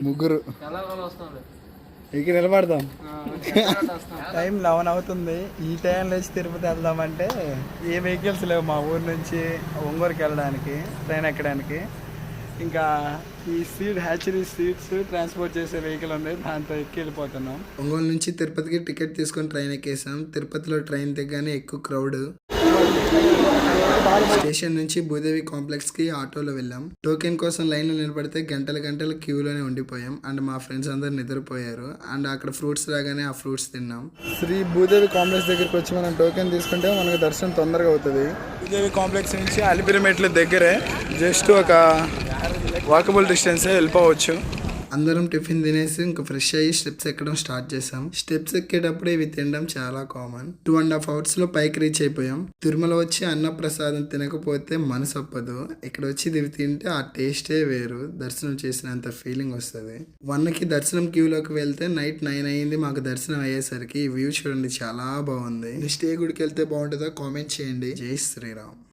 ముగ్గురు ఇక నిలబడదాం. టైం 11 అవుతుంది. ఈ టైం లేచి తిరుపతి వెళ్దామంటే ఏ వెహికల్స్ లేవు మా ఊరు నుంచి ఒంగోలుకి వెళ్ళడానికి, ట్రైన్ ఎక్కడానికి. ఇంకా ఈ హ్యాచరీ సీట్స్ ట్రాన్స్పోర్ట్ చేసే వెహికల్ ఉంది, దాంతో ఎక్కి వెళ్ళిపోతున్నాం. ఒంగోలు నుంచి తిరుపతికి టికెట్ తీసుకొని ట్రైన్ ఎక్కేసాం. తిరుపతిలో ట్రైన్ దిగ్గానే ఎక్కువ క్రౌడ్. స్టేషన్ నుంచి భూదేవి కాంప్లెక్స్ కి ఆటోలో వెళ్ళాం. టోకెన్ కోసం లైన్ లో నిలబడితే గంటల క్యూలోనే ఉండిపోయాం. అండ్ మా ఫ్రెండ్స్ అందరు నిద్రపోయారు. అండ్ అక్కడ ఫ్రూట్స్ రాగానే ఆ ఫ్రూట్స్ తిన్నాం. శ్రీ భూదేవి కాంప్లెక్స్ దగ్గరికి వచ్చి మనం టోకెన్ తీసుకుంటే మనకు దర్శనం తొందరగా అవుతుంది. భూదేవి కాంప్లెక్స్ నుంచి అలిపిరి మెట్లు దగ్గరే, జస్ట్ ఒక వాకబుల్ డిస్టెన్స్ వెళ్ళిపోవచ్చు. అందరం టిఫిన్ తినేసి ఇంకా ఫ్రెష్ అయ్యి స్టెప్స్ ఎక్కడం స్టార్ట్ చేసాం. స్టెప్స్ ఎక్కేటప్పుడు ఇవి తినడం చాలా కామన్. 2.5 hours లో పైకి రీచ్ అయిపోయాం. తిరుమల వచ్చి అన్న ప్రసాదం తినకపోతే మనసు ఒప్పదు. ఇక్కడ వచ్చి ఇవి తింటే ఆ టేస్టే వేరు. దర్శనం చేసినంత ఫీలింగ్ వస్తుంది. 1కి దర్శనం క్యూలోకి వెళ్తే నైట్ 9 అయ్యింది. మాకు దర్శనం అయ్యేసరికి ఈ వ్యూ చూడండి, చాలా బాగుంది. నెక్స్ట్ ఏ గుడికి వెళ్తే బాగుంటుందో కామెంట్ చేయండి. జై శ్రీరామ్.